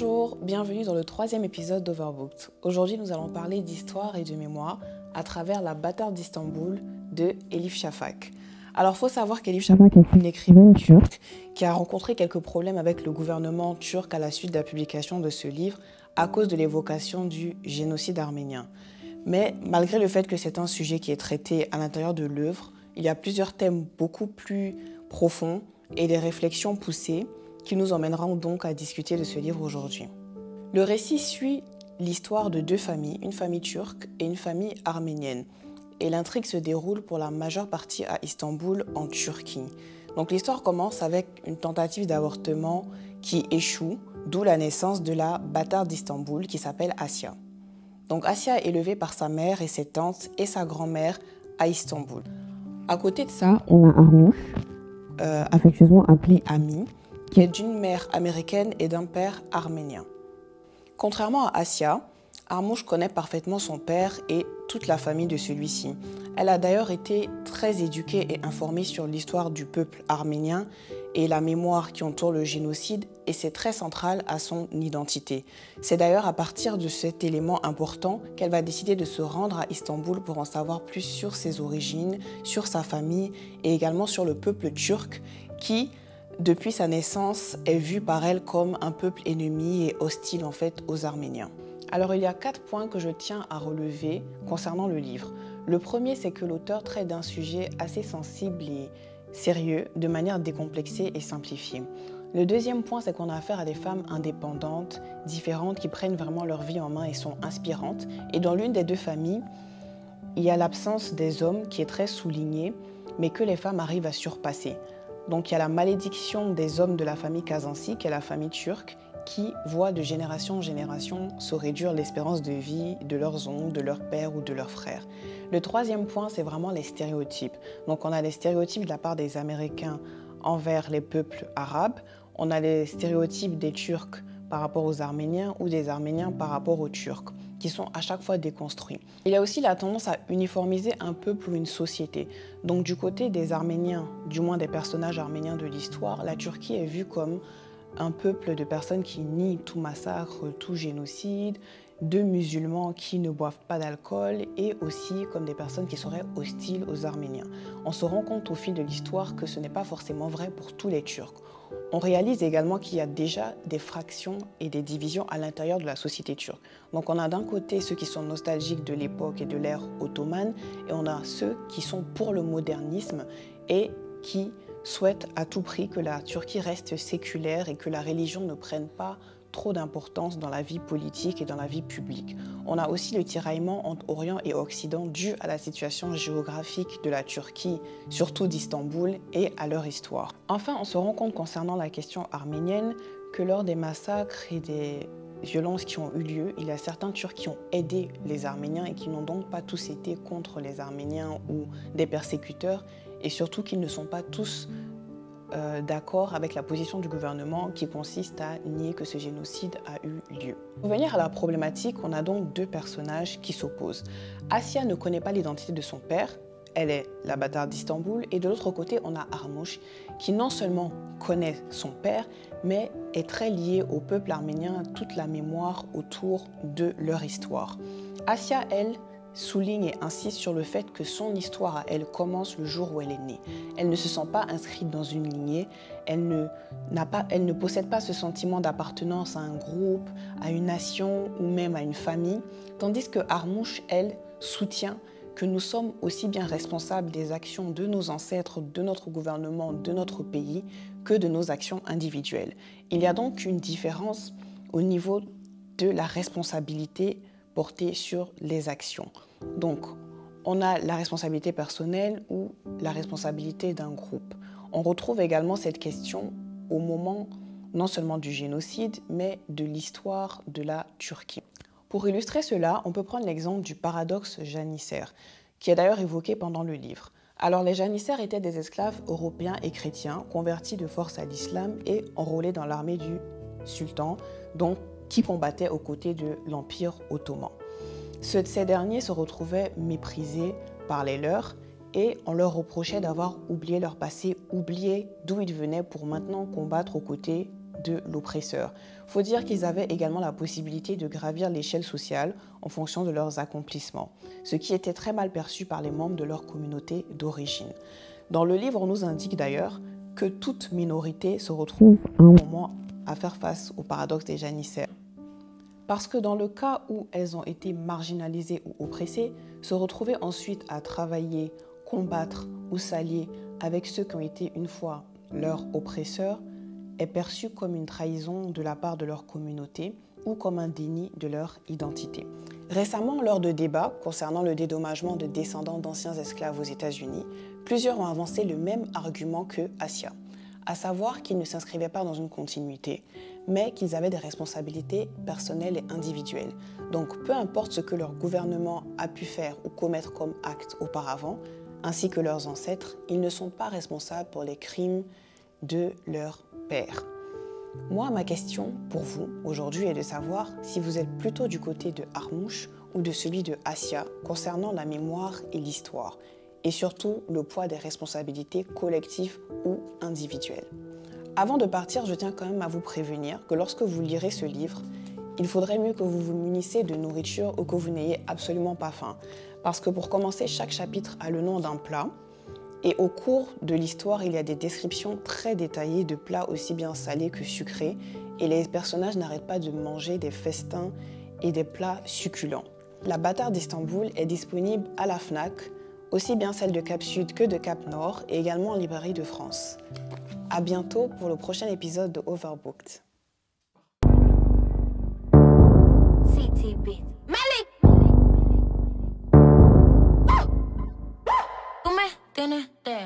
Bonjour, bienvenue dans le 3e épisode d'Overbooked. Aujourd'hui, nous allons parler d'histoire et de mémoire à travers La bâtarde d'Istanbul de Elif Shafak. Alors, il faut savoir qu'Elif Shafak est une écrivaine turque qui a rencontré quelques problèmes avec le gouvernement turc à la suite de la publication de ce livre à cause de l'évocation du génocide arménien. Mais malgré le fait que c'est un sujet qui est traité à l'intérieur de l'œuvre, il y a plusieurs thèmes beaucoup plus profonds et des réflexions poussées qui nous emmèneront donc à discuter de ce livre aujourd'hui. Le récit suit l'histoire de deux familles, une famille turque et une famille arménienne. Et l'intrigue se déroule pour la majeure partie à Istanbul, en Turquie. Donc l'histoire commence avec une tentative d'avortement qui échoue, d'où la naissance de la bâtarde d'Istanbul qui s'appelle Asya. Donc Asya est élevée par sa mère et ses tantes et sa grand-mère à Istanbul. À côté de ça, on a Armouch, affectueusement appelé Ami, qui est d'une mère américaine et d'un père arménien. Contrairement à Asya, Armouch connaît parfaitement son père et toute la famille de celui-ci. Elle a d'ailleurs été très éduquée et informée sur l'histoire du peuple arménien et la mémoire qui entoure le génocide, et c'est très central à son identité. C'est d'ailleurs à partir de cet élément important qu'elle va décider de se rendre à Istanbul pour en savoir plus sur ses origines, sur sa famille et également sur le peuple turc qui, depuis sa naissance, est vu par elle comme un peuple ennemi et hostile en fait aux Arméniens. Alors il y a 4 points que je tiens à relever concernant le livre. Le premier, c'est que l'auteur traite d'un sujet assez sensible et sérieux de manière décomplexée et simplifiée. Le deuxième point, c'est qu'on a affaire à des femmes indépendantes, différentes, qui prennent vraiment leur vie en main et sont inspirantes. Et dans l'une des deux familles, il y a l'absence des hommes qui est très soulignée, mais que les femmes arrivent à surpasser. Donc il y a la malédiction des hommes de la famille Kazansi, qui est la famille turque, qui voit de génération en génération se réduire l'espérance de vie de leurs oncles, de leurs pères ou de leurs frères. Le troisième point, c'est vraiment les stéréotypes. Donc on a les stéréotypes de la part des Américains envers les peuples arabes, on a les stéréotypes des Turcs par rapport aux Arméniens ou des Arméniens par rapport aux Turcs, qui sont à chaque fois déconstruits. Il y a aussi la tendance à uniformiser un peuple ou une société. Donc du côté des Arméniens, du moins des personnages arméniens de l'histoire, la Turquie est vue comme un peuple de personnes qui nient tout massacre, tout génocide, de musulmans qui ne boivent pas d'alcool et aussi comme des personnes qui seraient hostiles aux Arméniens. On se rend compte au fil de l'histoire que ce n'est pas forcément vrai pour tous les Turcs. On réalise également qu'il y a déjà des fractions et des divisions à l'intérieur de la société turque. Donc on a d'un côté ceux qui sont nostalgiques de l'époque et de l'ère ottomane et on a ceux qui sont pour le modernisme et qui souhaitent à tout prix que la Turquie reste séculaire et que la religion ne prenne pas trop d'importance dans la vie politique et dans la vie publique. On a aussi le tiraillement entre Orient et Occident dû à la situation géographique de la Turquie, surtout d'Istanbul, et à leur histoire. Enfin, on se rend compte concernant la question arménienne que lors des massacres et des violences qui ont eu lieu, il y a certains Turcs qui ont aidé les Arméniens et qui n'ont donc pas tous été contre les Arméniens ou des persécuteurs, et surtout qu'ils ne sont pas tous d'accord avec la position du gouvernement qui consiste à nier que ce génocide a eu lieu. Pour revenir à la problématique, on a donc deux personnages qui s'opposent. Asya ne connaît pas l'identité de son père, elle est la bâtarde d'Istanbul, et de l'autre côté, on a Armouch qui non seulement connaît son père, mais est très lié au peuple arménien, toute la mémoire autour de leur histoire. Asya, elle, souligne et insiste sur le fait que son histoire à elle commence le jour où elle est née. Elle ne se sent pas inscrite dans une lignée, elle ne possède pas ce sentiment d'appartenance à un groupe, à une nation ou même à une famille, tandis que Armouch, elle, soutient que nous sommes aussi bien responsables des actions de nos ancêtres, de notre gouvernement, de notre pays, que de nos actions individuelles. Il y a donc une différence au niveau de la responsabilité portée sur les actions. Donc, on a la responsabilité personnelle ou la responsabilité d'un groupe. On retrouve également cette question au moment non seulement du génocide, mais de l'histoire de la Turquie. Pour illustrer cela, on peut prendre l'exemple du paradoxe janissaire, qui est d'ailleurs évoqué pendant le livre. Alors, les janissaires étaient des esclaves européens et chrétiens convertis de force à l'islam et enrôlés dans l'armée du sultan, donc qui combattaient aux côtés de l'Empire ottoman. Ces derniers se retrouvaient méprisés par les leurs et on leur reprochait d'avoir oublié leur passé, oublié d'où ils venaient pour maintenant combattre aux côtés de l'oppresseur. Il faut dire qu'ils avaient également la possibilité de gravir l'échelle sociale en fonction de leurs accomplissements, ce qui était très mal perçu par les membres de leur communauté d'origine. Dans le livre, on nous indique d'ailleurs que toute minorité se retrouve à un moment à faire face au paradoxe des janissaires. Parce que dans le cas où elles ont été marginalisées ou oppressées, se retrouver ensuite à travailler, combattre ou s'allier avec ceux qui ont été une fois leurs oppresseurs est perçu comme une trahison de la part de leur communauté ou comme un déni de leur identité. Récemment, lors de débats concernant le dédommagement de descendants d'anciens esclaves aux États-Unis, plusieurs ont avancé le même argument que Assia, à savoir qu'ils ne s'inscrivaient pas dans une continuité, mais qu'ils avaient des responsabilités personnelles et individuelles. Donc peu importe ce que leur gouvernement a pu faire ou commettre comme acte auparavant, ainsi que leurs ancêtres, ils ne sont pas responsables pour les crimes de leur père. Moi, ma question pour vous aujourd'hui est de savoir si vous êtes plutôt du côté de Armouche ou de celui de Assia concernant la mémoire et l'histoire, et surtout le poids des responsabilités collectives ou individuelles. Avant de partir, je tiens quand même à vous prévenir que lorsque vous lirez ce livre, il faudrait mieux que vous vous munissez de nourriture ou que vous n'ayez absolument pas faim. Parce que pour commencer, chaque chapitre a le nom d'un plat. Et au cours de l'histoire, il y a des descriptions très détaillées de plats aussi bien salés que sucrés. Et les personnages n'arrêtent pas de manger des festins et des plats succulents. La Bâtarde d'Istanbul est disponible à la Fnac, aussi bien celle de Cap Sud que de Cap Nord, et également en librairie de France. À bientôt pour le prochain épisode de Overbooked. CTB. Malik! Tú me tienes de